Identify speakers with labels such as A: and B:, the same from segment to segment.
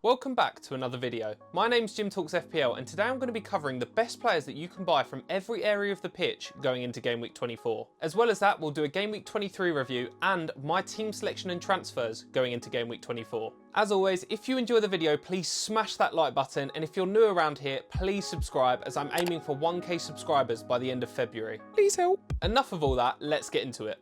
A: Welcome back to another video. My name's Jim Talks FPL and today I'm going to be covering the best players that you can buy from every area of the pitch going into Game Week 24. As well as that, we'll do a Game Week 23 review and my team selection and transfers going into Game Week 24. As always, if you enjoy the video, please smash that like button, and if you're new around here, please subscribe as I'm aiming for 1k subscribers by the end of February. Please help. Enough of all that, let's get into it.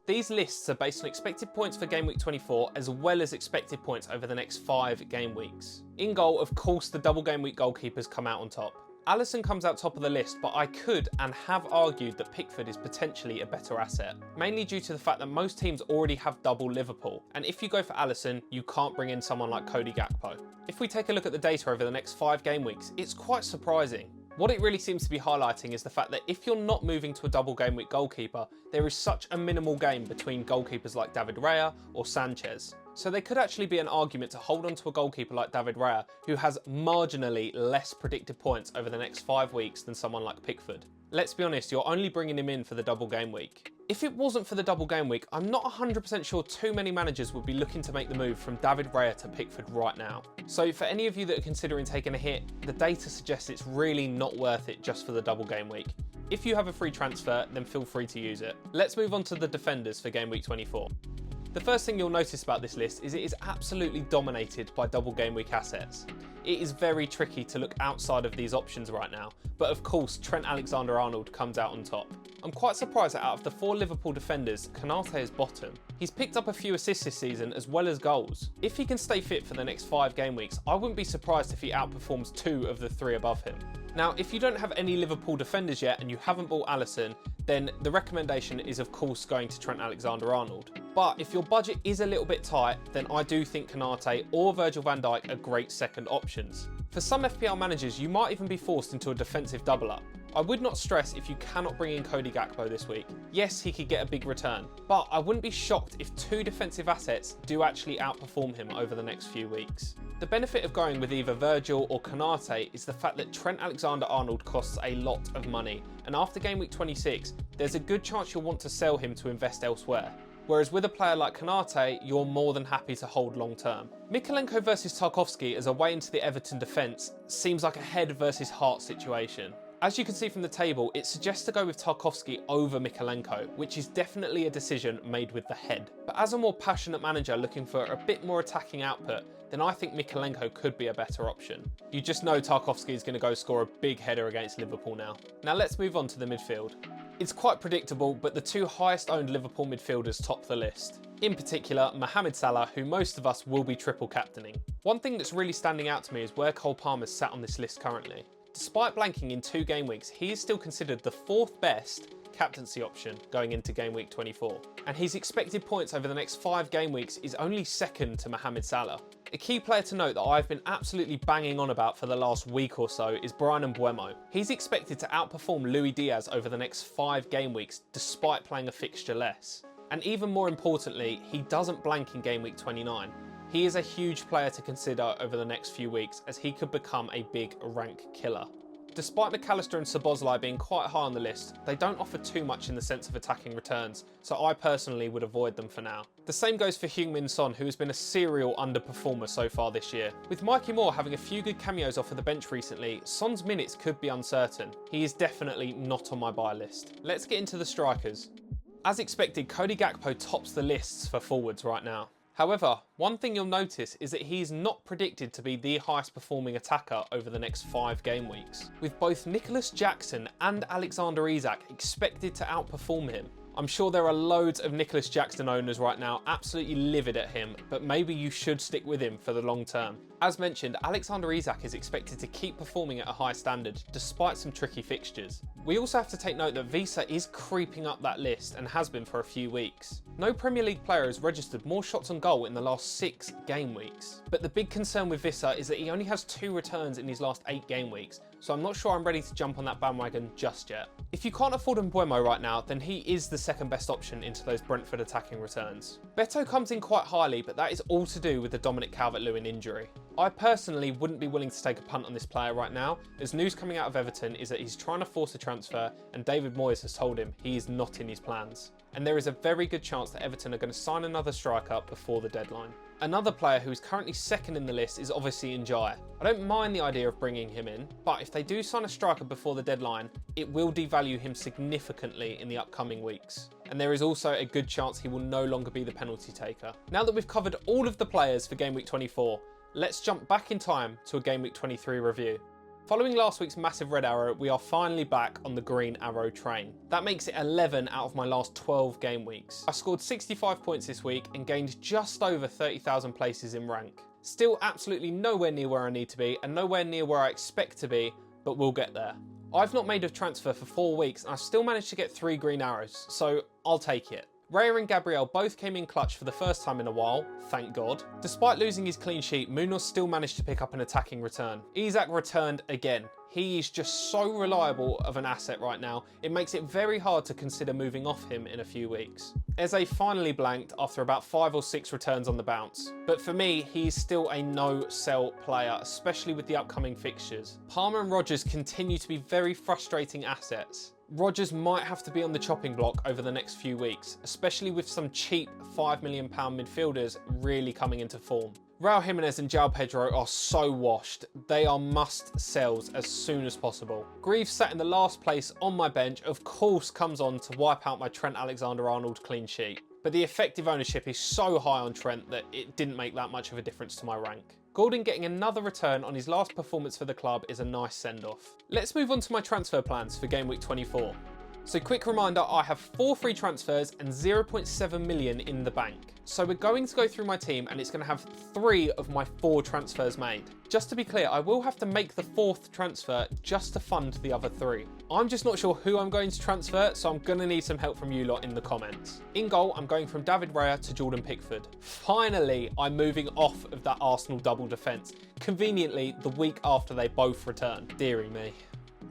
A: These lists are based on expected points for Game Week 24 as well as expected points over the next 5 game weeks. In goal, of course, the double game week goalkeepers come out on top. Alisson comes out top of the list, but I could and have argued that Pickford is potentially a better asset, mainly due to the fact that most teams already have double Liverpool, and if you go for Alisson, you can't bring in someone like Cody Gakpo. If we take a look at the data over the next 5 game weeks, it's quite surprising. What it really seems to be highlighting is the fact that if you're not moving to a double game week goalkeeper, there is such a minimal game between goalkeepers like David Raya or Sanchez. So there could actually be an argument to hold on to a goalkeeper like David Raya who has marginally less predicted points over the next 5 weeks than someone like Pickford. Let's be honest, you're only bringing him in for the double game week. If it wasn't for the double game week, I'm not 100% sure too many managers would be looking to make the move from David Raya to Pickford right now. So for any of you that are considering taking a hit, the data suggests it's really not worth it just for the double game week. If you have a free transfer, then feel free to use it. Let's move on to the defenders for Game Week 24. The first thing you'll notice about this list is it is absolutely dominated by double game week assets. It is very tricky to look outside of these options right now, but of course Trent Alexander-Arnold comes out on top. I'm quite surprised that out of the 4 Liverpool defenders, Konate is bottom. He's picked up a few assists this season as well as goals. If he can stay fit for the next 5 game weeks, I wouldn't be surprised if he outperforms 2 of the 3 above him. Now, if you don't have any Liverpool defenders yet and you haven't bought Alisson, then the recommendation is of course going to Trent Alexander-Arnold. But if your budget is a little bit tight, then I do think Konate or Virgil van Dijk are great second options. For some FPL managers, you might even be forced into a defensive double up. I would not stress if you cannot bring in Cody Gakpo this week. Yes, he could get a big return, but I wouldn't be shocked if 2 defensive assets do actually outperform him over the next few weeks. The benefit of going with either Virgil or Konate is the fact that Trent Alexander-Arnold costs a lot of money, and after Game Week 26, there's a good chance you'll want to sell him to invest elsewhere. Whereas with a player like Konate, you're more than happy to hold long term. Mykolenko versus Tarkowski as a way into the Everton defence seems like a head versus heart situation. As you can see from the table, it suggests to go with Tarkowski over Mykolenko, which is definitely a decision made with the head. But as a more passionate manager looking for a bit more attacking output, then I think Mykolenko could be a better option. You just know Tarkowski is going to go score a big header against Liverpool now. Now let's move on to the midfield. It's quite predictable, but the 2 highest owned Liverpool midfielders top the list. In particular, Mohamed Salah, who most of us will be triple captaining. One thing that's really standing out to me is where Cole Palmer's sat on this list currently. Despite blanking in 2 game weeks, he is still considered the 4th best captaincy option going into Game Week 24. And his expected points over the next 5 game weeks is only second to Mohamed Salah. A key player to note that I've been absolutely banging on about for the last week or so is Bryan Mbeumo. He's expected to outperform Luis Diaz over the next 5 game weeks despite playing a fixture less. And even more importantly, he doesn't blank in Game Week 29. He is a huge player to consider over the next few weeks as he could become a big rank killer. Despite McAllister and Szoboszlai being quite high on the list, they don't offer too much in the sense of attacking returns, so I personally would avoid them for now. The same goes for Heung-min Son, who has been a serial underperformer so far this year. With Mikey Moore having a few good cameos off of the bench recently, Son's minutes could be uncertain. He is definitely not on my buy list. Let's get into the strikers. As expected, Cody Gakpo tops the lists for forwards right now. However, one thing you'll notice is that he is not predicted to be the highest performing attacker over the next 5 game weeks, with both Nicholas Jackson and Alexander Isak expected to outperform him. I'm sure there are loads of Nicholas Jackson owners right now absolutely livid at him, but maybe you should stick with him for the long term. As mentioned, Alexander Isak is expected to keep performing at a high standard despite some tricky fixtures. We also have to take note that Visa is creeping up that list and has been for a few weeks. No Premier League player has registered more shots on goal in the last 6 game weeks. But the big concern with Visa is that he only has 2 returns in his last 8 game weeks, so I'm not sure I'm ready to jump on that bandwagon just yet. If you can't afford Mbeumo right now, then he is the second best option into those Brentford attacking returns. Beto comes in quite highly, but that is all to do with the Dominic Calvert-Lewin injury. I personally wouldn't be willing to take a punt on this player right now, as news coming out of Everton is that he's trying to force a transfer and David Moyes has told him he is not in his plans. And there is a very good chance that Everton are going to sign another striker before the deadline. Another player who is currently second in the list is obviously Njai. I don't mind the idea of bringing him in, but if they do sign a striker before the deadline, it will devalue him significantly in the upcoming weeks. And there is also a good chance he will no longer be the penalty taker. Now that we've covered all of the players for Game Week 24, let's jump back in time to a Game Week 23 review. Following last week's massive red arrow, we are finally back on the green arrow train. That makes it 11 out of my last 12 game weeks. I scored 65 points this week and gained just over 30,000 places in rank. Still absolutely nowhere near where I need to be and nowhere near where I expect to be, but we'll get there. I've not made a transfer for 4 weeks and I've still managed to get 3 green arrows, so I'll take it. Raya and Gabriel both came in clutch for the first time in a while, thank God. Despite losing his clean sheet, Munoz still managed to pick up an attacking return. Isak returned again. He is just so reliable of an asset right now, it makes it very hard to consider moving off him in a few weeks. Eze finally blanked after about 5 or 6 returns on the bounce. But for me, he's still a no-sell player, especially with the upcoming fixtures. Palmer and Rodgers continue to be very frustrating assets. Rodgers might have to be on the chopping block over the next few weeks, especially with some cheap £5 million midfielders really coming into form. Raul Jimenez and João Pedro are so washed. They are must-sells as soon as possible. Greaves sat in the last place on my bench, of course comes on to wipe out my Trent Alexander-Arnold clean sheet. But the effective ownership is so high on Trent that it didn't make that much of a difference to my rank. Gordon getting another return on his last performance for the club is a nice send-off. Let's move on to my transfer plans for Game Week 24. So quick reminder, I have 4 free transfers and 0.7 million in the bank. So we're going to go through my team and it's going to have 3 of my 4 transfers made. Just to be clear, I will have to make the 4th transfer just to fund the other 3. I'm just not sure who I'm going to transfer, so I'm going to need some help from you lot in the comments. In goal, I'm going from David Raya to Jordan Pickford. Finally, I'm moving off of that Arsenal double defence, conveniently the week after they both returned. Deary me.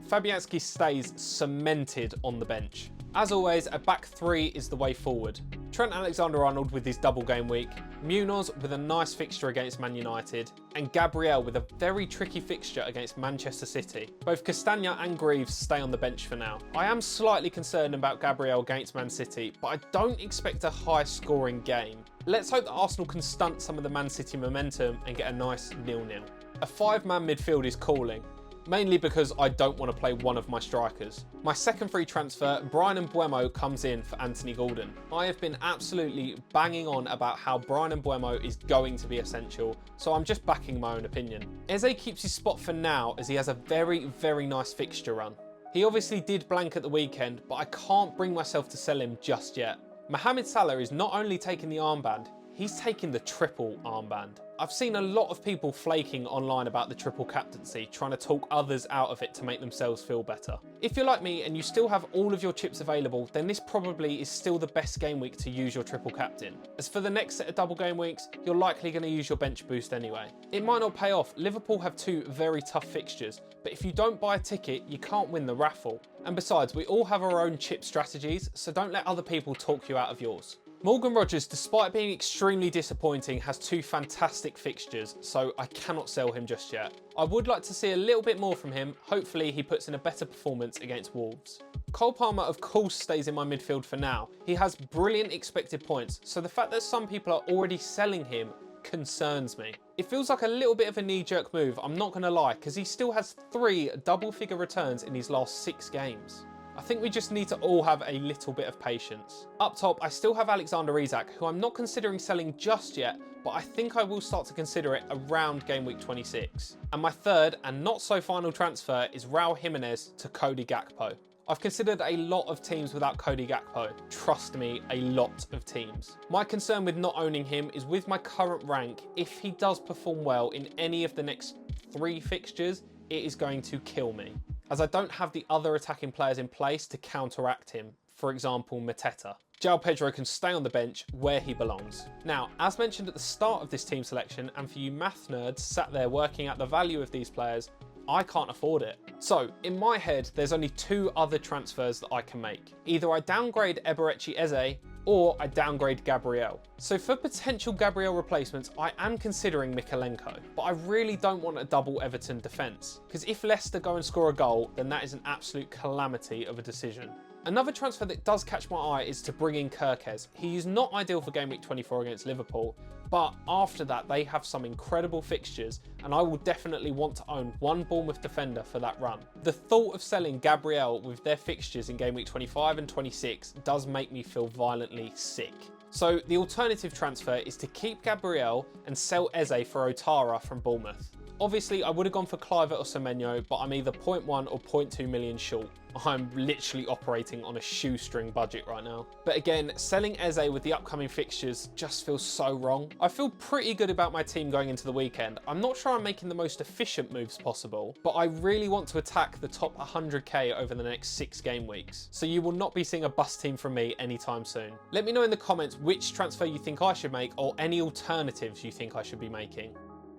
A: Fabianski stays cemented on the bench. As always, a back 3 is the way forward. Trent Alexander-Arnold with his double game week, Munoz with a nice fixture against Man United, and Gabriel with a very tricky fixture against Manchester City. Both Castagna and Greaves stay on the bench for now. I am slightly concerned about Gabriel against Man City, but I don't expect a high scoring game. Let's hope that Arsenal can stunt some of the Man City momentum and get a nice 0-0. A 5-man midfield is calling. Mainly because I don't want to play one of my strikers. My second free transfer, Bryan Mbeumo, comes in for Anthony Gordon. I have been absolutely banging on about how Bryan Mbeumo is going to be essential, so I'm just backing my own opinion. Eze keeps his spot for now as he has a very, very nice fixture run. He obviously did blank at the weekend, but I can't bring myself to sell him just yet. Mohamed Salah is not only taking the armband, he's taking the triple armband. I've seen a lot of people flaking online about the triple captaincy, trying to talk others out of it to make themselves feel better. If you're like me and you still have all of your chips available, then this probably is still the best game week to use your triple captain. As for the next set of double game weeks, you're likely going to use your bench boost anyway. It might not pay off. Liverpool have 2 very tough fixtures, but if you don't buy a ticket, you can't win the raffle. And besides, we all have our own chip strategies, so don't let other people talk you out of yours. Morgan Rodgers, despite being extremely disappointing, has 2 fantastic fixtures, so I cannot sell him just yet. I would like to see a little bit more from him. Hopefully he puts in a better performance against Wolves. Cole Palmer of course stays in my midfield for now. He has brilliant expected points, so the fact that some people are already selling him concerns me. It feels like a little bit of a knee-jerk move, I'm not going to lie, because he still has 3 double-figure returns in his last 6 games. I think we just need to all have a little bit of patience. Up top, I still have Alexander Isak, who I'm not considering selling just yet, but I think I will start to consider it around Game Week 26. And my third and not so final transfer is Raul Jimenez to Cody Gakpo. I've considered a lot of teams without Cody Gakpo. Trust me, a lot of teams. My concern with not owning him is with my current rank, if he does perform well in any of the next 3 fixtures, it is going to kill me, as I don't have the other attacking players in place to counteract him, for example Mateta. João Pedro can stay on the bench where he belongs. Now, as mentioned at the start of this team selection, and for you math nerds sat there working out the value of these players, I can't afford it. So, in my head, there's only 2 other transfers that I can make. Either I downgrade Eberechi Eze, or I downgrade Gabriel. So for potential Gabriel replacements, I am considering Mikalenko, but I really don't want a double Everton defence, because if Leicester go and score a goal, then that is an absolute calamity of a decision. Another transfer that does catch my eye is to bring in Kirkez. He's not ideal for Game Week 24 against Liverpool, but after that they have some incredible fixtures and I will definitely want to own one Bournemouth defender for that run. The thought of selling Gabriel with their fixtures in Game Week 25 and 26 does make me feel violently sick. So the alternative transfer is to keep Gabriel and sell Eze for Otara from Bournemouth. Obviously, I would have gone for Kluivert or Semenyo, but I'm either 0.1 or 0.2 million short. I'm literally operating on a shoestring budget right now. But again, selling Eze with the upcoming fixtures just feels so wrong. I feel pretty good about my team going into the weekend. I'm not sure I'm making the most efficient moves possible, but I really want to attack the top 100k over the next 6 game weeks. So you will not be seeing a bust team from me anytime soon. Let me know in the comments which transfer you think I should make or any alternatives you think I should be making.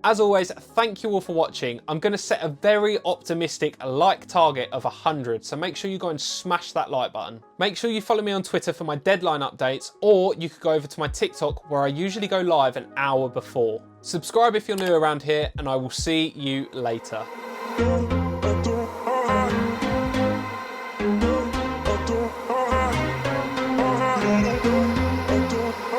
A: As always, thank you all for watching. I'm going to set a very optimistic like target of 100, so make sure you go and smash that like button. Make sure you follow me on Twitter for my deadline updates, or you could go over to my TikTok where I usually go live an hour before. Subscribe if you're new around here, and I will see you later.